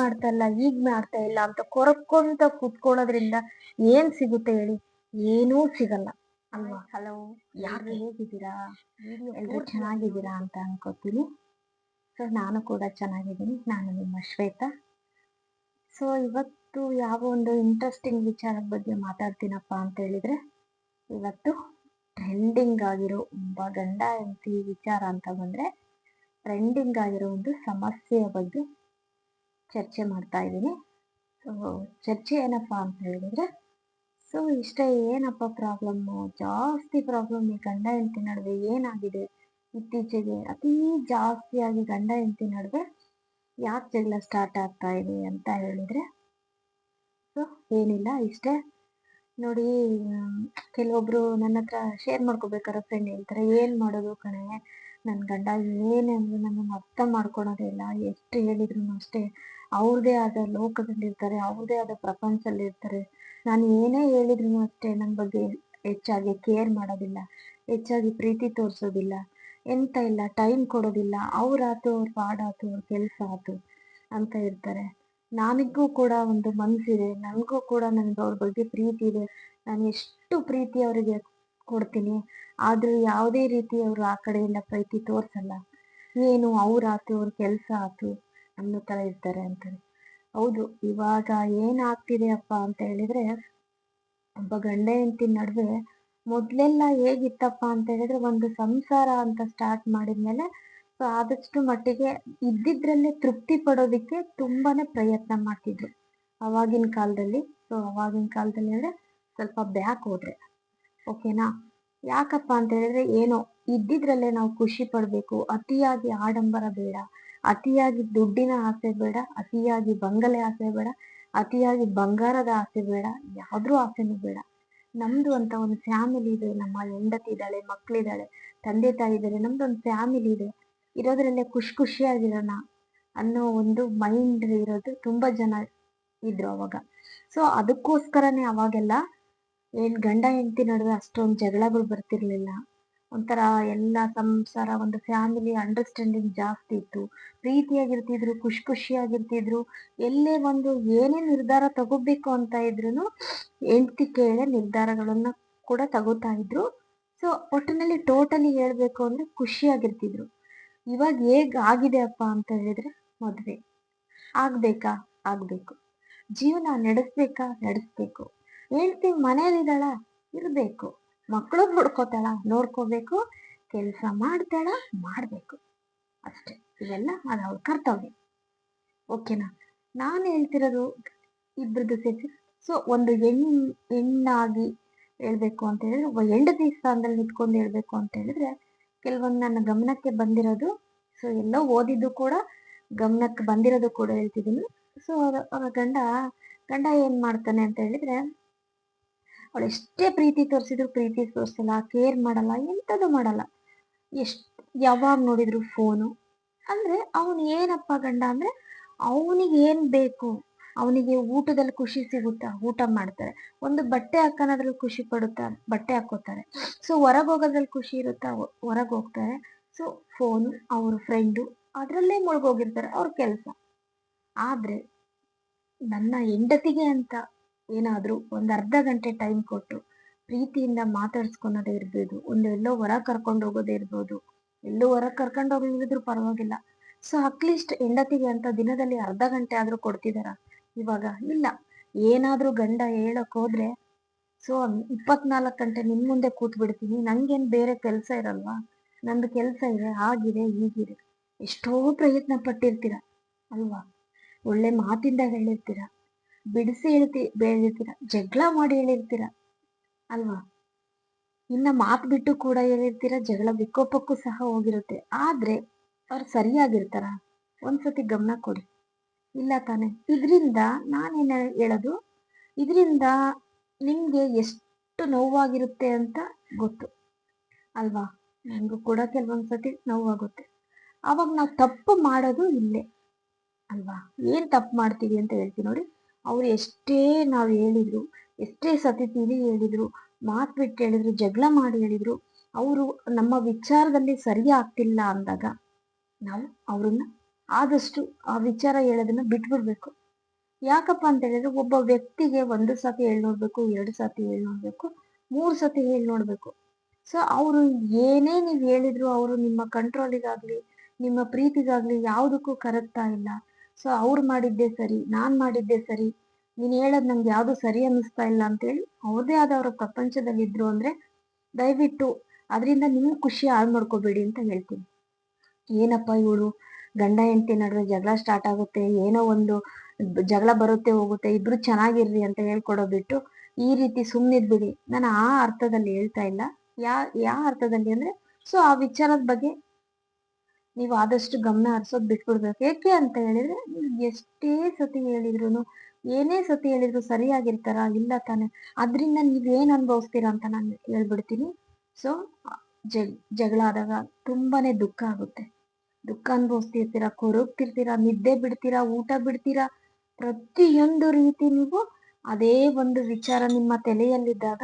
ಮಾಡ್ತಾ ಇಲ್ಲ, ಈಗ ಮಾಡ್ತಾ ಇಲ್ಲ ಅಂತ ಕೊರಕೊಂತ ಕುತ್ಕೊಳ್ಳೋದ್ರಿಂದ ಏನ್ ಸಿಗುತ್ತೆ ಹೇಳಿ? ಏನೂ ಸಿಗಲ್ಲ ಅಲ್ವಾ? ಹಲೋ, ಯಾರು ಹೇಗಿದ್ದೀರಾ? ಎಲ್ರು ಚೆನ್ನಾಗಿದ್ದೀರಾ ಅಂತ ಅನ್ಕೋತೀನಿ. ಸೊ ನಾನು ಕೂಡ ಚೆನ್ನಾಗಿದ್ದೀನಿ. ನಾನು ನಿಮ್ಮ ಶ್ವೇತಾ. ಸೊ ಇವತ್ತು ಯಾವ ಒಂದು ಇಂಟ್ರೆಸ್ಟಿಂಗ್ ವಿಚಾರದ ಬಗ್ಗೆ ಮಾತಾಡ್ತೀನಪ್ಪ ಅಂತ ಹೇಳಿದ್ರೆ, ಇವತ್ತು ಟ್ರೆಂಡಿಂಗ್ ಆಗಿರೋ ಒಬ್ಬ ಗಂಡ ಹೆಂಡತಿ ವಿಚಾರ ಅಂತ ಬಂದ್ರೆ, ಟ್ರೆಂಡಿಂಗ್ ಆಗಿರೋ ಒಂದು ಸಮಸ್ಯೆಯ ಬಗ್ಗೆ ಚರ್ಚೆ ಮಾಡ್ತಾ ಇದ್ದೀನಿ. ಸೊ ಚರ್ಚೆ ಏನಪ್ಪ ಅಂತ ಹೇಳಿದ್ರೆ, ಸೊ ಇಷ್ಟ ಏನಪ್ಪ ಪ್ರಾಬ್ಲಮ್ಮು, ಜಾಸ್ತಿ ಪ್ರಾಬ್ಲಮ್ ಈ ಗಂಡ ಹೆಂಡತಿ ನಡುವೆ ಏನಾಗಿದೆ ಇತ್ತೀಚೆಗೆ ಅತೀ ಜಾಸ್ತಿಯಾಗಿ ಗಂಡ ಹೆಂಡತಿ ನಡುವೆ ಯಾಕೆ ಜಗಳ ಸ್ಟಾರ್ಟ್ ಆಗ್ತಾ ಇದೆ ಅಂತ ಹೇಳಿದ್ರೆ, ಸೊ ಏನಿಲ್ಲ ಇಷ್ಟೇ ನೋಡಿ. ಕೆಲವೊಬ್ರು ನನ್ನ ಹತ್ರ ಶೇರ್ ಮಾಡ್ಕೋಬೇಕಾದ್ರೆ ಫ್ರೆಂಡ್ ಹೇಳ್ತಾರೆ, ಏನ್ ಮಾಡೋದು ಕಣೆ, ನನ್ನ ಗಂಡ ಏನಂದ್ರೆ ನನ್ನನ್ನು ಅರ್ಥ ಮಾಡ್ಕೊಳೋದೇ ಇಲ್ಲ, ಎಷ್ಟು ಹೇಳಿದ್ರು ಅಷ್ಟೇ ಅವ್ರದೇ ಆದ ಲೋಕದಲ್ಲಿರ್ತಾರೆ, ಅವ್ರದೇ ಆದ ಪ್ರಪಂಚದಲ್ಲಿರ್ತಾರೆ. ನಾನು ಏನೇ ಹೇಳಿದ್ರು ಅಷ್ಟೇ ನನ್ನ ಬಗ್ಗೆ ಹೆಚ್ಚಾಗಿ ಕೇರ್ ಮಾಡೋದಿಲ್ಲ, ಹೆಚ್ಚಾಗಿ ಪ್ರೀತಿ ತೋರಿಸೋದಿಲ್ಲ, ಎಂತ ಇಲ್ಲ, ಟೈಮ್ ಕೊಡೋದಿಲ್ಲ, ಅವ್ರಾತು ಅವ್ರ ಪಾಡಾತು ಅವ್ರ ಕೆಲಸ ಆತು ಅಂತ ಇರ್ತಾರೆ. ನನಗೂ ಕೂಡ ಒಂದು ಮನಸ್ಸಿದೆ, ನನಗೂ ಕೂಡ ನನ್ಗೆ ಅವ್ರ ಬಗ್ಗೆ ಪ್ರೀತಿ ಇದೆ, ನಾನು ಎಷ್ಟು ಪ್ರೀತಿ ಅವರಿಗೆ ಕೊಡ್ತೀನಿ, ಆದ್ರೂ ಯಾವುದೇ ರೀತಿ ಅವರು ಆ ಕಡೆಯಿಂದ ಪ್ರೀತಿ ತೋರ್ಸಲ್ಲ. ಏನು ಅವ್ರಾತು ಅವ್ರ ಕೆಲಸ ಆತು ಅನ್ನೋ ತರ ಇರ್ತಾರೆ ಅಂತಾರೆ. ಹೌದು, ಇವಾಗ ಏನಾಗ್ತಿದೆ ಅಪ್ಪ ಅಂತ ಹೇಳಿದ್ರೆ, ಒಬ್ಬ ಗಂಡ ಹೆಂಡತಿ ನಡುವೆ ಮೊದ್ಲೆಲ್ಲ ಹೇಗಿತ್ತಪ್ಪ ಅಂತ ಹೇಳಿದ್ರೆ, ಒಂದು ಸಂಸಾರ ಅಂತ ಸ್ಟಾರ್ಟ್ ಮಾಡಿದ್ಮೇಲೆ ಸೊ ಆದಷ್ಟು ಮಟ್ಟಿಗೆ ಇದ್ದಿದ್ರಲ್ಲೇ ತೃಪ್ತಿ ಪಡೋದಿಕ್ಕೆ ತುಂಬಾನೇ ಪ್ರಯತ್ನ ಮಾಡ್ತಿದ್ರು ಅವಾಗಿನ ಕಾಲದಲ್ಲಿ. ಸೊ ಅವಾಗಿನ ಕಾಲದಲ್ಲಿ ಅಂದ್ರೆ ಸ್ವಲ್ಪ ಬ್ಯಾಕ್ ಹೋದ್ರೆ ಓಕೆನಾ. ಯಾಕಪ್ಪ ಅಂತ ಹೇಳಿದ್ರೆ, ಏನೋ ಇದ್ದಿದ್ರಲ್ಲೇ ನಾವು ಖುಷಿ ಪಡ್ಬೇಕು, ಅತಿಯಾಗಿ ಆಡಂಬರ ಬೇಡ, ಅತಿಯಾಗಿ ದುಡ್ಡಿನ ಆಸೆ ಬೇಡ, ಅತಿಯಾಗಿ ಬಂಗಲೆ ಆಸೆ ಬೇಡ, ಅತಿಯಾಗಿ ಬಂಗಾರದ ಆಸೆ ಬೇಡ, ಯಾವ್ದ್ರೂ ಆಸೆನೂ ಬೇಡ. ನಮ್ದು ಅಂತ ಒಂದು ಫ್ಯಾಮಿಲಿ ಇದೆ, ನಮ್ಮ ಹೆಂಡತಿ ಇದ್ದಾಳೆ, ಮಕ್ಳಿದ್ದಾಳೆ, ತಂದೆ ತಾಯಿ ಇದ್ದಾರೆ, ನಮ್ದು ಒಂದು ಫ್ಯಾಮಿಲಿ ಇದೆ, ಇರೋದ್ರಲ್ಲೇ ಖುಷಿಯಾಗಿರೋಣ ಅನ್ನೋ ಒಂದು ಮೈಂಡ್ ಇರೋದು ತುಂಬಾ ಜನ ಇದ್ರು ಅವಾಗ. ಸೊ ಅದಕ್ಕೋಸ್ಕರನೇ ಅವಾಗೆಲ್ಲ ಗಂಡ ಹೆಂಡತಿ ನಡುವೆ ಅಷ್ಟೊಂದು ಜಗಳಗಳು ಬರ್ತಿರ್ಲಿಲ್ಲ. ಒಂಥರ ಎಲ್ಲ ಸಂಸಾರ ಒಂದು ಫ್ಯಾಮಿಲಿ ಅಂಡರ್ಸ್ಟ್ಯಾಂಡಿಂಗ್ ಜಾಸ್ತಿ ಇತ್ತು, ಪ್ರೀತಿಯಾಗಿರ್ತಿದ್ರು, ಖುಷಿಯಾಗಿರ್ತಿದ್ರು. ಎಲ್ಲೇ ಒಂದು ಏನೇ ನಿರ್ಧಾರ ತಗೋಬೇಕು ಅಂತ ಇದ್ರು ಹೆಂಡತಿ ಕೇಳೇ ನಿರ್ಧಾರಗಳನ್ನ ಕೂಡ ತಗೋತಾ ಇದ್ರು. ಸೊ ಒಟ್ಟಿನಲ್ಲಿ ಟೋಟಲಿ ಹೇಳ್ಬೇಕು ಅಂದ್ರೆ ಖುಷಿಯಾಗಿರ್ತಿದ್ರು. ಇವಾಗ ಹೇಗ್ ಆಗಿದೆ ಅಪ್ಪ ಅಂತ ಹೇಳಿದ್ರೆ, ಮದ್ವೆ ಆಗ್ಬೇಕಾ, ಆಗ್ಬೇಕು, ಜೀವನ ನಡೆಸ್ಬೇಕು, ಹೆಂಡ್ತಿ ಮನೇಲಿದ್ದಾಳ, ಇರ್ಬೇಕು, ಮಕ್ಕಳು ನೋಡ್ಕೋಬೇಕು, ಕೆಲಸ ಮಾಡ್ಬೇಕು, ಅಷ್ಟೆ. ಇವೆಲ್ಲ ಅದು ಅವ್ರ ಕರ್ತವ್ಯ. ಓಕೆನಾ. ನಾನು ಹೇಳ್ತಿರೋದು ಇಬ್ರದ್ದು ಸೇರಿಸಿ. ಸೊ ಒಂದು ಹೆಣ್ಣಾಗಿ ಹೇಳ್ಬೇಕು ಅಂತ ಹೇಳಿದ್ರೆ, ಒಬ್ಬ ಹೆಂಡತಿ ಸ್ಥಾನದಲ್ಲಿ ನಿಂತ್ಕೊಂಡು ಹೇಳ್ಬೇಕು ಅಂತ ಹೇಳಿದ್ರೆ, ಕೆಲವೊಂದು ನನ್ನ ಗಮನಕ್ಕೆ ಬಂದಿರೋದು, ಸೊ ಎಲ್ಲೋ ಓದಿದ್ದು ಕೂಡ ಗಮನಕ್ಕೆ ಬಂದಿರೋದು ಕೂಡ ಹೇಳ್ತಿದ್ದೀನಿ. ಸೊ ಗಂಡ ಏನ್ ಮಾಡ್ತಾನೆ ಅಂತ ಹೇಳಿದ್ರೆ, ಅವಳು ಎಷ್ಟೇ ಪ್ರೀತಿ ತೋರಿಸಲ್ಲ, ಕೇರ್ ಮಾಡಲ್ಲ, ಎಂಥದ್ದು ಮಾಡಲ್ಲ, ಯಾವಾಗ ನೋಡಿದ್ರು ಫೋನು. ಅಂದ್ರೆ ಅವನು ಏನಪ್ಪ ಗಂಡ ಅಂದ್ರೆ, ಅವನಿಗೆ ಏನ್ ಬೇಕು, ಅವನಿಗೆ ಊಟದಲ್ಲಿ ಖುಷಿ ಸಿಗುತ್ತಾ, ಊಟ ಮಾಡ್ತಾರೆ, ಒಂದು ಬಟ್ಟೆ ಹಾಕೋದ್ರಲ್ಲಿ ಖುಷಿ ಪಡುತ್ತಾ, ಬಟ್ಟೆ ಹಾಕೋತಾರೆ, ಸೊ ಹೊರಗೆ ಹೋಗೋದ್ರಲ್ಲಿ ಖುಷಿ ಇರುತ್ತಾ, ಹೊರಗೆ ಹೋಗ್ತಾರೆ. ಸೊ ಫೋನು, ಅವ್ರ ಫ್ರೆಂಡು, ಅದ್ರಲ್ಲೇ ಮುಳುಗೋಗಿರ್ತಾರೆ ಅವ್ರ ಕೆಲಸ. ಆದ್ರೆ ನನ್ನ ಹೆಂಡತಿಗೆ ಅಂತ ಏನಾದ್ರೂ ಒಂದ್ ಅರ್ಧ ಗಂಟೆ ಟೈಮ್ ಕೊಟ್ಟು ಪ್ರೀತಿಯಿಂದ ಮಾತಾಡ್ಸ್ಕೊಳೋದೇ ಇರ್ಬೋದು, ಎಲ್ಲೋ ಹೊರಗೆ ಕರ್ಕೊಂಡು ಹೋಗೋದೇ ಇರ್ಬೋದು, ಎಲ್ಲೋ ಹೊರಗೆ ಕರ್ಕೊಂಡು ಹೋಗಿದ್ರು ಪರವಾಗಿಲ್ಲ. ಸೊ ಅಟ್ಲೀಸ್ಟ್ ಹೆಂಡತಿಗೆ ಅಂತ ದಿನದಲ್ಲಿ ಅರ್ಧ ಗಂಟೆ ಆದ್ರೂ ಕೊಡ್ತಿದಾರ? ಇವಾಗ ಇಲ್ಲ. ಏನಾದ್ರೂ ಗಂಡ ಹೇಳಕ್ ಹೋದ್ರೆ, ಸೊ 24 ಗಂಟೆ ನಿನ್ ಮುಂದೆ ಕೂತ್ ಬಿಡ್ತೀನಿ, ನಂಗೇನ್ ಬೇರೆ ಕೆಲ್ಸ ಇರಲ್ವಾ, ನಂದು ಕೆಲ್ಸ ಇದೆ, ಆಗಿದೆ ಹೀಗಿದೆ, ಎಷ್ಟೋ ಪ್ರಯತ್ನ ಪಟ್ಟಿರ್ತೀರ ಅಲ್ವಾ, ಒಳ್ಳೆ ಮಾತಿಂದ ಹೇಳಿರ್ತೀರ, ಬಿಡಿಸಿ ಹೇಳಿರ್ತೀರ, ಜಗಳ ಮಾಡಿ ಹೇಳಿರ್ತೀರ ಅಲ್ವಾ, ಇನ್ನ ಮಾತು ಬಿಟ್ಟು ಕೂಡ ಹೇಳಿರ್ತೀರ, ಜಗಳ ವಿಕೋಪಕ್ಕೂ ಸಹ ಹೋಗಿರುತ್ತೆ. ಆದ್ರೆ ಅವ್ರು ಸರಿಯಾಗಿರ್ತಾರ? ಒಂದ್ಸತಿ ಗಮನ ಕೊಡಿ. ಇಲ್ಲ ತಾನೆ. ಇದ್ರಿಂದ ನಾನೇನ ಹೇಳೋದು, ಇದರಿಂದ ನಿಮ್ಗೆ ಎಷ್ಟು ನೋವಾಗಿರುತ್ತೆ ಅಂತ ಗೊತ್ತು ಅಲ್ವಾ. ನನಗೂ ಕೂಡ ಕೆಲವೊಂದ್ಸತಿ ನೋವಾಗುತ್ತೆ. ಅವಾಗ ನಾವು ತಪ್ಪು ಮಾಡೋದು ಇಲ್ಲೇ ಅಲ್ವಾ. ಏನ್ ತಪ್ಪು ಮಾಡ್ತೀವಿ ಅಂತ ಹೇಳ್ತೀವಿ ನೋಡಿ. ಅವ್ರು ಎಷ್ಟೇ ನಾವು ಹೇಳಿದ್ರು, ಎಷ್ಟೇ ಸತಿ ತಿಳಿ ಹೇಳಿದ್ರು, ಮಾತು ಬಿಟ್ಟು ಹೇಳಿದ್ರು, ಜಗಳ ಮಾಡಿ ಹೇಳಿದ್ರು, ಅವರು ನಮ್ಮ ವಿಚಾರದಲ್ಲಿ ಸರಿ ಆಗ್ತಿಲ್ಲ ಅಂದಾಗ ನಾವು ಅವ್ರನ್ನ ಆದಷ್ಟು ಆ ವಿಚಾರ ಹೇಳೋದನ್ನ ಬಿಟ್ಬಿಡ್ಬೇಕು. ಯಾಕಪ್ಪ ಅಂತ ಹೇಳಿದ್ರೆ ಒಬ್ಬ ವ್ಯಕ್ತಿಗೆ 1 ಸತಿ ಹೇಳ್ ನೋಡ್ಬೇಕು, 2 ಸತಿ ಹೇಳ್ ನೋಡ್ಬೇಕು, 3 ಸತಿ ಹೇಳ್ ನೋಡ್ಬೇಕು. ಸೊ ಅವ್ರು ಏನೇ ನೀವ್ ಹೇಳಿದ್ರು ಅವರು ನಿಮ್ಮ ಕಂಟ್ರೋಲಿಗಾಗ್ಲಿ, ನಿಮ್ಮ ಪ್ರೀತಿಗಾಗ್ಲಿ ಯಾವ್ದಕ್ಕೂ ಕರಗ್ತಾ ಇಲ್ಲ. ಸೊ ಅವ್ರು ಮಾಡಿದ್ದೇ ಸರಿ, ನಾನ್ ಮಾಡಿದ್ದೇ ಸರಿ, ನೀನ್ ಹೇಳೋದ್ ನಂಗೆ ಯಾವ್ದು ಸರಿ ಅನ್ನಿಸ್ತಾ ಇಲ್ಲ ಅಂತೇಳಿ ಅವ್ರದೇ ಆದವ್ರ ಪ್ರಪಂಚದಲ್ಲಿದ್ರು ಅಂದ್ರೆ ದಯವಿಟ್ಟು ಅದ್ರಿಂದ ನಿಮ್ ಖುಷಿ ಹಾಳ್ ಮಾಡ್ಕೋಬೇಡಿ ಅಂತ ಹೇಳ್ತೀನಿ. ಏನಪ್ಪ ಇವ್ಳು ಗಂಡ ಹೆಂಡತಿ ನಡುವೆ ಜಗಳ ಸ್ಟಾರ್ಟ್ ಆಗುತ್ತೆ, ಏನೋ ಒಂದು ಜಗಳ ಬರುತ್ತೆ ಹೋಗುತ್ತೆ, ಇಬ್ರು ಚೆನ್ನಾಗಿರ್ರಿ ಅಂತ ಹೇಳ್ಕೊಡೋ ಬಿಟ್ಟು ಈ ರೀತಿ ಸುಮ್ನಿದ್ಬಿಡಿ. ನಾನು ಆ ಅರ್ಥದಲ್ಲಿ ಹೇಳ್ತಾ ಇಲ್ಲ. ಯಾವ ಅರ್ಥದಲ್ಲಿ ಅಂದ್ರೆ, ಸೊ ಆ ವಿಚಾರದ ಬಗ್ಗೆ ನೀವು ಆದಷ್ಟು ಗಮನ ಹರಿಸೋದ್ ಬಿಟ್ಬಿಡ್ಬೇಕು. ಏಕೆ ಅಂತ ಹೇಳಿದ್ರೆ ನೀವು ಎಷ್ಟೇ ಸತಿ ಹೇಳಿದ್ರು, ಏನೇ ಸತಿ ಹೇಳಿದ್ರು ಸರಿಯಾಗಿರ್ತಾರ? ಇಲ್ಲ ತಾನೆ. ಅದ್ರಿಂದ ನೀವ್ ಏನ್ ಅನುಭವಿಸ್ತೀರಾ ಅಂತ ನಾನು ಹೇಳ್ಬಿಡ್ತೀನಿ. ಸೊ ಜಗಳ ಆದಾಗ ತುಂಬಾನೇ ದುಃಖ ಆಗುತ್ತೆ. ದುಃಖ ಅನುಭವಿಸ್ತಿರ್ತೀರಾ, ಕೊರಗ್ತಿರ್ತೀರಾ, ನಿದ್ದೆ ಬಿಡ್ತೀರಾ, ಊಟ ಬಿಡ್ತೀರಾ, ಪ್ರತಿಯೊಂದು ರೀತಿ ನೀವು ಅದೇ ಒಂದು ವಿಚಾರ ನಿಮ್ಮ ತಲೆಯಲ್ಲಿದ್ದಾಗ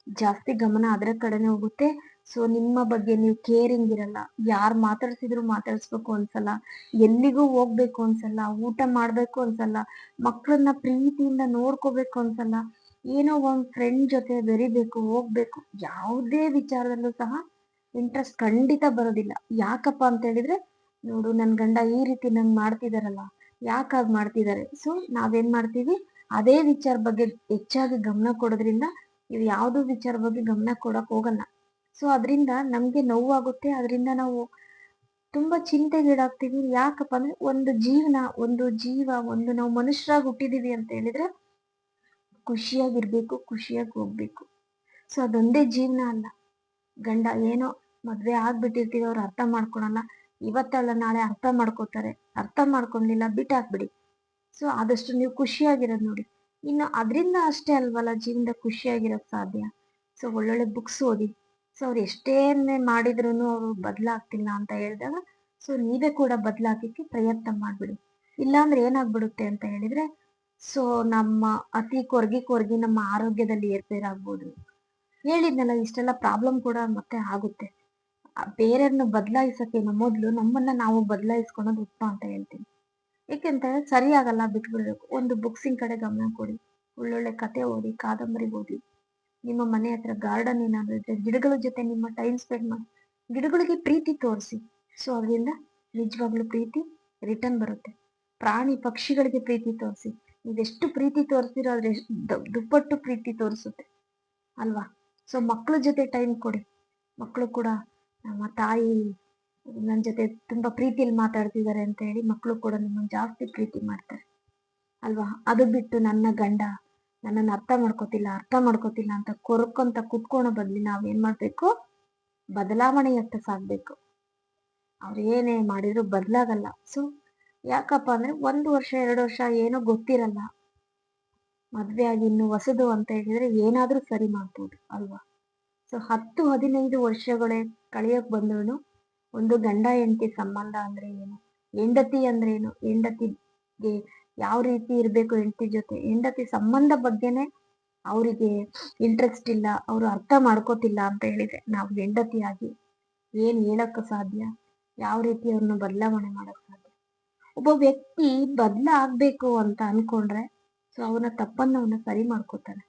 ಜಾಸ್ತಿ ಗಮನ ಅದರ ಕಡೆನೆ ಹೋಗುತ್ತೆ. ಸೊ ನಿಮ್ಮ ಬಗ್ಗೆ ನೀವು ಕೇರಿಂಗ್ ಇರಲ್ಲ. ಯಾರ್ ಮಾತಾಡ್ಸಿದ್ರು ಮಾತಾಡ್ಸ್ಬೇಕು ಅನ್ಸಲ್ಲ, ಎಲ್ಲಿಗೂ ಹೋಗ್ಬೇಕು ಅನ್ಸಲ್ಲ, ಊಟ ಮಾಡ್ಬೇಕು ಅನ್ಸಲ್ಲ, ಮಕ್ಕಳನ್ನ ಪ್ರೀತಿಯಿಂದ ನೋಡ್ಕೋಬೇಕು ಅನ್ಸಲ್ಲ, ಏನೋ ಒಂದ್ ಫ್ರೆಂಡ್ ಜೊತೆ ಬೆರಿಬೇಕು, ಹೋಗ್ಬೇಕು, ಯಾವುದೇ ವಿಚಾರದಲ್ಲೂ ಸಹ ಇಂಟ್ರೆಸ್ಟ್ ಖಂಡಿತ ಬರೋದಿಲ್ಲ. ಯಾಕಪ್ಪ ಅಂತ ಹೇಳಿದ್ರೆ, ನೋಡು ನನ್ ಗಂಡ ಈ ರೀತಿ ನಂಗ್ ಮಾಡ್ತಿದಾರಲ್ಲ, ಯಾಕಾಗ್ ಮಾಡ್ತಿದ್ದಾರೆ. ಸೊ ನಾವೇನ್ ಮಾಡ್ತೀವಿ, ಅದೇ ವಿಚಾರ ಬಗ್ಗೆ ಹೆಚ್ಚಾಗಿ ಗಮನ ಕೊಡೋದ್ರಿಂದ ಇವ್ ಯಾವ್ದು ವಿಚಾರ ಬಗ್ಗೆ ಗಮನ ಕೊಡಕ್ ಹೋಗಲ್ಲ. ಸೊ ಅದ್ರಿಂದ ನಮ್ಗೆ ನೋವಾಗುತ್ತೆ, ಅದರಿಂದ ನಾವು ತುಂಬಾ ಚಿಂತೆಗೀಡಾಗ್ತೀವಿ. ಯಾಕಪ್ಪ ಅಂದ್ರೆ ಒಂದು ಜೀವ, ಒಂದು ನಾವು ಮನುಷ್ಯರಾಗಿ ಹುಟ್ಟಿದೀವಿ ಅಂತ ಹೇಳಿದ್ರೆ ಖುಷಿಯಾಗಿರ್ಬೇಕು, ಖುಷಿಯಾಗಿ ಹೋಗ್ಬೇಕು. ಸೊ ಅದೊಂದೇ ಜೀವನ ಅಲ್ಲ. ಗಂಡ ಏನೋ ಮದ್ವೆ ಆಗ್ಬಿಟ್ಟಿರ್ತೀವಿ, ಅವ್ರು ಅರ್ಥ ಮಾಡ್ಕೊಳಲ್ಲ, ಇವತ್ತಲ್ಲ ನಾಳೆ ಅರ್ಥ ಮಾಡ್ಕೋತಾರೆ. ಅರ್ಥ ಮಾಡ್ಕೊಂಡ್ಲಿಲ್ಲ ಬಿಟ್ಟು ಹಾಕ್ಬಿಡಿ. ಸೊ ಆದಷ್ಟು ನೀವು ಖುಷಿಯಾಗಿರೋದ್ ನೋಡಿ. ಇನ್ನು ಅದರಿಂದ ಅಷ್ಟೇ ಅಲ್ವಲ್ಲ ಜೀವನದ ಖುಷಿಯಾಗಿರೋಕ್ ಸಾಧ್ಯ. ಸೊ ಒಳ್ಳೊಳ್ಳೆ ಬುಕ್ಸ್ ಓದಿ. ಸೊ ಅವ್ರು ಎಷ್ಟೇನೇ ಮಾಡಿದ್ರು ಅವ್ರು ಬದ್ಲಾಗ್ತಿಲ್ಲ ಅಂತ ಹೇಳಿದಾಗ, ಸೊ ನೀವೇ ಕೂಡ ಬದ್ಲಾಗಕ್ಕೆ ಪ್ರಯತ್ನ ಮಾಡ್ಬಿಡಿ. ಇಲ್ಲಾಂದ್ರೆ ಏನಾಗ್ಬಿಡುತ್ತೆ ಅಂತ ಹೇಳಿದ್ರೆ, ಸೊ ನಮ್ಮ ಅತಿ ಕೊರ್ಗಿ ನಮ್ಮ ಆರೋಗ್ಯದಲ್ಲಿ ಏರ್ಪೇರಾಗ್ಬೋದು. ಹೇಳಿದ್ನಲ್ಲ, ಇಷ್ಟೆಲ್ಲ ಪ್ರಾಬ್ಲಮ್ ಕೂಡ ಮತ್ತೆ ಆಗುತ್ತೆ. ಬೇರೆಯವ್ರನ್ನ ಬದಲಾಯಿಸಕ್ಕೆ ಮೊದ್ಲು ನಮ್ಮನ್ನ ನಾವು ಬದಲಾಯಿಸ್ಕೊಳೋದು ಉತ್ತಮ ಅಂತ ಹೇಳ್ತೀನಿ. ಏಕೆಂತಂದ್ರೆ ಸರಿ ಆಗಲ್ಲ, ಬಿಟ್ಬಿಡ್ಬೇಕು. ಒಂದು ಬುಕ್ಸಿನ ಕಡೆ ಗಮನ ಕೊಡಿ, ಒಳ್ಳೊಳ್ಳೆ ಕತೆ ಓದಿ, ಕಾದಂಬರಿ ಓದಿ, ನಿಮ್ಮ ಮನೆ ಹತ್ರ ಗಾರ್ಡನ್ ಏನಾದ್ರು ಇದ್ರೆ ಗಿಡಗಳ ಜೊತೆ ನಿಮ್ಮ ಟೈಮ್ ಸ್ಪೆಂಡ್ ಮಾಡಿ, ಗಿಡಗಳಿಗೆ ಪ್ರೀತಿ ತೋರಿಸಿ. ಸೊ ಅದರಿಂದ ನಿಜವಾಗ್ಲೂ ಪ್ರೀತಿ ರಿಟರ್ನ್ ಬರುತ್ತೆ. ಪ್ರಾಣಿ ಪಕ್ಷಿಗಳಿಗೆ ಪ್ರೀತಿ ತೋರಿಸಿ. ನೀವೆಷ್ಟು ಪ್ರೀತಿ ತೋರಿಸ್ತೀರೋ ಅದ್ರ ದುಪ್ಪಟ್ಟು ಪ್ರೀತಿ ತೋರಿಸುತ್ತೆ ಅಲ್ವಾ. ಸೊ ಮಕ್ಳ ಜೊತೆ ಟೈಮ್ ಕೊಡಿ. ಮಕ್ಕಳು ಕೂಡ ನಮ್ಮ ತಾಯಿ ನನ್ ಜೊತೆ ತುಂಬಾ ಪ್ರೀತಿಯಲ್ಲಿ ಮಾತಾಡ್ತಿದ್ದಾರೆ ಅಂತ ಹೇಳಿ ಮಕ್ಕಳು ಕೂಡ ನಿಮ್ಮನ್ನ ಜಾಸ್ತಿ ಪ್ರೀತಿ ಮಾಡ್ತಾರೆ ಅಲ್ವಾ. ಅದು ಬಿಟ್ಟು ನನ್ನ ಗಂಡ ನನ್ನನ್ನು ಅರ್ಥ ಮಾಡ್ಕೋತಿಲ್ಲ ಅಂತ ಕೊರಕೊಂತ ಕುತ್ಕೊಳೋ ಬದ್ಲಿ ನಾವೇನ್ ಮಾಡ್ಬೇಕು, ಬದಲಾವಣೆಯತ್ತ ಸಾಗ್ಬೇಕು. ಅವ್ರು ಏನೇ ಮಾಡಿದ್ರು ಬದಲಾಗಲ್ಲ. ಸೊ ಯಾಕಪ್ಪ ಅಂದ್ರೆ 1 ವರ್ಷ 2 ವರ್ಷ ಏನೋ ಗೊತ್ತಿರಲ್ಲ, ಮದ್ವೆ ಆಗಿ ಇನ್ನು ಹೊಸದು ಅಂತ ಹೇಳಿದ್ರೆ ಏನಾದ್ರೂ ಸರಿ ಮಾಡ್ಬೋದು ಅಲ್ವಾ. ಸೊ 10-15 ವರ್ಷಗಳೇ ಕಳಿಯಕ್ ಬಂದ್ರು ಒಂದು ಗಂಡ ಹೆಂಡತಿ ಸಂಬಂಧ ಅಂದ್ರೆ ಏನು, ಹೆಂಡತಿ ಅಂದ್ರೆ ಏನು, ಹೆಂಡತಿಗೆ ಯಾವ ರೀತಿ ಇರ್ಬೇಕು ಹೆಂಡತಿ ಜೊತೆ, ಹೆಂಡತಿ ಸಂಬಂಧ ಬಗ್ಗೆನೆ ಅವರಿಗೆ ಇಂಟ್ರೆಸ್ಟ್ ಇಲ್ಲ, ಅವರು ಅರ್ಥ ಮಾಡ್ಕೋತಿಲ್ಲ ಅಂತ ಹೇಳಿದ್ರೆ ನಾವು ಹೆಂಡತಿಯಾಗಿ ಏನ್ ಹೇಳಕ್ ಸಾಧ್ಯ, ಯಾವ ರೀತಿ ಅವ್ರನ್ನ ಬದಲಾವಣೆ ಮಾಡಕ್ ಸಾಧ್ಯ. ಒಬ್ಬ ವ್ಯಕ್ತಿ ಆಗ್ಬೇಕು ಅಂತ ಅನ್ಕೊಂಡ್ರೆ ಸೊ ಅವನ ತಪ್ಪನ್ನ ಅವನ ಸರಿ ಮಾಡ್ಕೋತಾನೆ.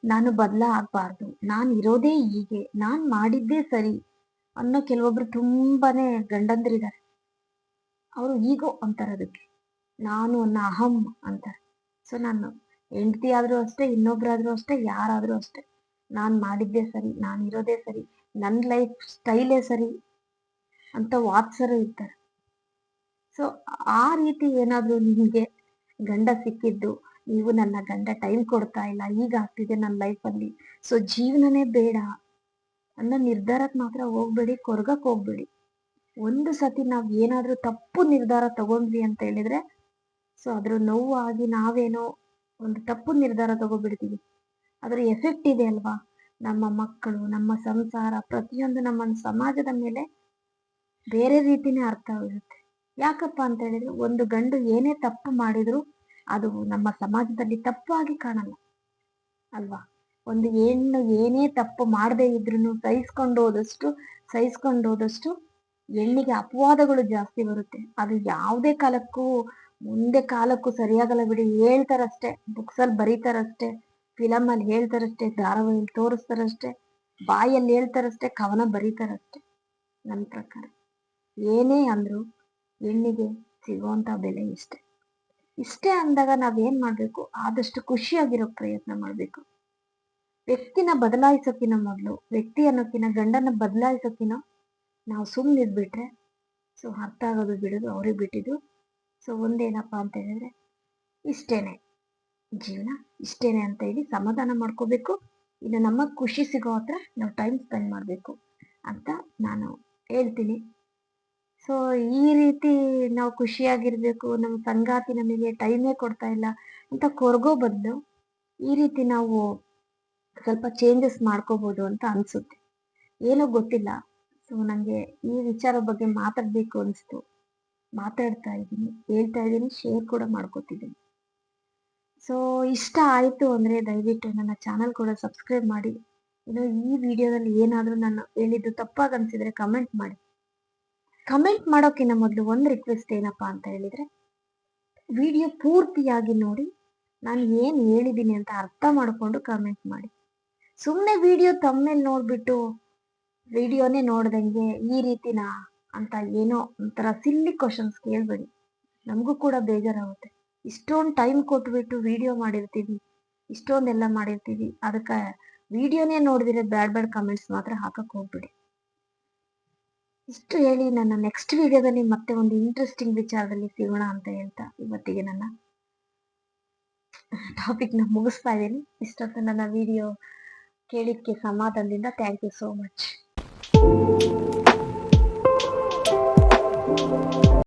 ನಾನು ಆಗ್ಬಾರ್ದು, ನಾನ್ ಇರೋದೇ ಹೀಗೆ, ನಾನ್ ಮಾಡಿದ್ದೇ ಸರಿ ಅನ್ನೋ ಕೆಲವೊಬ್ರು ತುಂಬಾನೇ ಗಂಡಂದ್ರಿದ್ದಾರೆ. ಅವರು ಈಗೋ ಅಂತಾರೆ, ಅದಕ್ಕೆ ನಾನು ಅನ್ನೋ ಅಹಂ ಅಂತಾರೆ. ಸೊ ನಾನು ಹೆಂಡತಿ ಆದ್ರೂ ಅಷ್ಟೇ, ಇನ್ನೊಬ್ರಾದ್ರೂ ಅಷ್ಟೇ, ಯಾರಾದ್ರೂ ಅಷ್ಟೇ, ನಾನ್ ಮಾಡಿದ್ದೇ ಸರಿ, ನಾನ್ ಇರೋದೇ ಸರಿ, ನನ್ ಲೈಫ್ ಸ್ಟೈಲೇ ಸರಿ ಅಂತ ವಾದ್ಸರು ಇರ್ತಾರೆ. ಸೊ ಆ ರೀತಿ ಏನಾದ್ರು ನಿಮ್ಗೆ ಗಂಡ ಸಿಕ್ಕಿದ್ದು, ನೀವು ನನ್ನ ಗಂಡ ಟೈಮ್ ಕೊಡ್ತಾ ಇಲ್ಲ, ಈಗ ಆಗ್ತಿದೆ ನನ್ನ ಲೈಫಲ್ಲಿ, ಸೊ ಜೀವನನೇ ಬೇಡ ಅನ್ನೋ ನಿರ್ಧಾರಕ್ಕೆ ಮಾತ್ರ ಹೋಗ್ಬೇಡಿ, ಕೊರ್ಗಕ್ ಹೋಗ್ಬೇಡಿ. ಒಂದು ಸತಿ ನಾವ್ ಏನಾದ್ರೂ ತಪ್ಪು ನಿರ್ಧಾರ ತಗೊಂಡ್ವಿ ಅಂತ ಹೇಳಿದ್ರೆ ಸೊ ಅದ್ರ ನೋವು ಆಗಿ ನಾವೇನೋ ಒಂದು ತಪ್ಪು ನಿರ್ಧಾರ ತಗೋಬಿಡ್ತೀವಿ. ಅದ್ರ ಎಫೆಕ್ಟ್ ಇದೆ ಅಲ್ವಾ, ನಮ್ಮ ಮಕ್ಕಳು, ನಮ್ಮ ಸಂಸಾರ, ಪ್ರತಿಯೊಂದು ನಮ್ಮ ಸಮಾಜದ ಮೇಲೆ ಬೇರೆ ರೀತಿನೇ ಅರ್ಥ ಆಗುತ್ತೆ. ಯಾಕಪ್ಪ ಅಂತ ಹೇಳಿದ್ರೆ ಒಂದು ಗಂಡು ಏನೇ ತಪ್ಪು ಮಾಡಿದ್ರು ಅದು ನಮ್ಮ ಸಮಾಜದಲ್ಲಿ ತಪ್ಪಾಗಿ ಕಾಣಲ್ಲ ಅಲ್ವಾ. ಒಂದು ಹೆಣ್ಣು ಏನೇ ತಪ್ಪು ಮಾಡದೇ ಇದ್ರು ಸಹಿಸ್ಕೊಂಡು ಹೋದಷ್ಟು ಹೆಣ್ಣಿಗೆ ಅಪವಾದಗಳು ಜಾಸ್ತಿ ಬರುತ್ತೆ. ಅದು ಯಾವುದೇ ಕಾಲಕ್ಕೂ ಮುಂದೆ ಕಾಲಕ್ಕೂ ಸರಿಯಾಗಲ್ಲ ಬಿಡಿ. ಹೇಳ್ತಾರಷ್ಟೇ, ಬುಕ್ಸಲ್ಲಿ ಬರೀತಾರಷ್ಟೇ, ಫಿಲಮಲ್ಲಿ ಹೇಳ್ತಾರಷ್ಟೇ, ಧಾರಾವಾಹಿಯಲ್ಲಿ ತೋರಿಸ್ತಾರಷ್ಟೇ, ಬಾಯಲ್ಲಿ ಹೇಳ್ತಾರಷ್ಟೇ, ಕವನ ಬರೀತಾರಷ್ಟೇ. ನನ್ನ ಪ್ರಕಾರ ಏನೇ ಅಂದ್ರು ಹೆಣ್ಣಿಗೆ ಸಿಗುವಂತ ಬೆಲೆ ಇಷ್ಟೇ. ಇಷ್ಟೇ ಅಂದಾಗ ನಾವೇನ್ ಮಾಡ್ಬೇಕು, ಆದಷ್ಟು ಖುಷಿಯಾಗಿರೋ ಪ್ರಯತ್ನ ಮಾಡ್ಬೇಕು. ವ್ಯಕ್ತಿನ ಬದಲಾಯಿಸೋಕಿನ ಮೊದಲು, ವ್ಯಕ್ತಿ ಅನ್ನೋಕಿನ ಗಂಡನ ಬದಲಾಯಿಸೋಕಿನ ನಾವು ಸುಮ್ಮನಿದ್ಬಿಟ್ರೆ ಸೊ ಅರ್ಥ ಆಗೋದು ಬಿಡೋದು ಅವ್ರಿಗೆ ಬಿಟ್ಟಿದ್ದು. ಸೊ ಒಂದೇನಪ್ಪ ಅಂತ ಹೇಳಿದ್ರೆ ಇಷ್ಟೇನೆ ಜೀವನ, ಇಷ್ಟೇನೆ ಅಂತ ಹೇಳಿ ಸಮಾಧಾನ ಮಾಡ್ಕೋಬೇಕು. ಇನ್ನು ನಮ್ಮ ಖುಷಿ ಸಿಗೋ ಹತ್ರ ನಾವು ಟೈಮ್ ಸ್ಪೆಂಡ್ ಮಾಡಬೇಕು ಅಂತ ನಾನು ಹೇಳ್ತೀನಿ. ಸೊ ಈ ರೀತಿ ನಾವು ಖುಷಿಯಾಗಿರ್ಬೇಕು, ನಮ್ಮ ಸಂಗಾತಿ ನಮಗೆ ಟೈಮೇ ಕೊಡ್ತಾ ಇಲ್ಲ ಅಂತ ಕೊರಗೋ ಬದಲು ಈ ರೀತಿ ನಾವು ಸ್ವಲ್ಪ ಚೇಂಜಸ್ ಮಾಡ್ಕೋಬೋದು ಅಂತ ಅನ್ಸುತ್ತೆ. ಏನೋ ಗೊತ್ತಿಲ್ಲ, ಸೊ ನನಗೆ ಈ ವಿಚಾರ ಬಗ್ಗೆ ಮಾತಾಡಬೇಕು ಅನಿಸ್ತು, ಮಾತಾಡ್ತಾ ಇದ್ದೀನಿ, ಹೇಳ್ತಾ ಇದ್ದೀನಿ, ಶೇರ್ ಕೂಡ ಮಾಡ್ಕೋತಿದ್ದೀನಿ. ಸೊ ಇಷ್ಟ ಆಯಿತು ಅಂದರೆ ದಯವಿಟ್ಟು ನನ್ನ ಚಾನಲ್ ಕೂಡ ಸಬ್ಸ್ಕ್ರೈಬ್ ಮಾಡಿ. ಇನ್ನು ಈ ವಿಡಿಯೋದಲ್ಲಿ ಏನಾದರೂ ನಾನು ಹೇಳಿದ್ದು ತಪ್ಪಾಗಿ ಅನಿಸಿದರೆ ಕಮೆಂಟ್ ಮಾಡಿ. ಕಮೆಂಟ್ ಮಾಡೋಕ್ಕಿಂತ ಮೊದಲು ಒಂದು ರಿಕ್ವೆಸ್ಟ್ ಏನಪ್ಪ ಅಂತ ಹೇಳಿದರೆ, ವಿಡಿಯೋ ಪೂರ್ತಿಯಾಗಿ ನೋಡಿ ನಾನು ಏನು ಹೇಳಿದ್ದೀನಿ ಅಂತ ಅರ್ಥ ಮಾಡಿಕೊಂಡು ಕಮೆಂಟ್ ಮಾಡಿ. ಸುಮ್ಮನೆ ವಿಡಿಯೋ ತಮ್ಮನೇಲಿ ನೋಡಿಬಿಟ್ಟು ವಿಡಿಯೋನೇ ನೋಡ್ದಂಗೆ ಈ ರೀತಿನಾ ಅಂತ ಏನೋ ಒಂಥರ ಸಿಲ್ಲಿ ಕ್ವಶನ್ಸ್ ಕೇಳಬೇಡಿ. ನಮಗೂ ಕೂಡ ಬೇಜಾರಾಗುತ್ತೆ. ಇಷ್ಟೊಂದು ಟೈಮ್ ಕೊಟ್ಬಿಟ್ಟು ವಿಡಿಯೋ ಮಾಡಿರ್ತೀವಿ, ಇಷ್ಟೊಂದೆಲ್ಲ ಮಾಡಿರ್ತೀವಿ, ಅದಕ್ಕೆ ವಿಡಿಯೋನೇ ನೋಡಿದ್ರೆ ಬ್ಯಾಡ್ ಕಮೆಂಟ್ಸ್ ಮಾತ್ರ ಹಾಕಕ್ಕೆ ಹೋಗ್ಬಿಡಿ. ಇಷ್ಟು ಹೇಳಿ ನನ್ನ ನೆಕ್ಸ್ಟ್ ವಿಡಿಯೋದಲ್ಲಿ ಮತ್ತೆ ಒಂದು ಇಂಟ್ರೆಸ್ಟಿಂಗ್ ವಿಚಾರದಲ್ಲಿ ಸಿಗೋಣ ಅಂತ ಹೇಳ್ತಾ ಇವತ್ತಿಗೆ ನನ್ನ ಟಾಪಿಕ್ನ ಮುಗಿಸ್ತಾ ಇದ್ದೀನಿ. ಇಷ್ಟೊತ್ತು ನನ್ನ ವಿಡಿಯೋ ಕೇಳಿದ್ದಕ್ಕೆ ಸಮಾಧಾನದಿಂದ ಥ್ಯಾಂಕ್ ಯು ಸೋ ಮಚ್.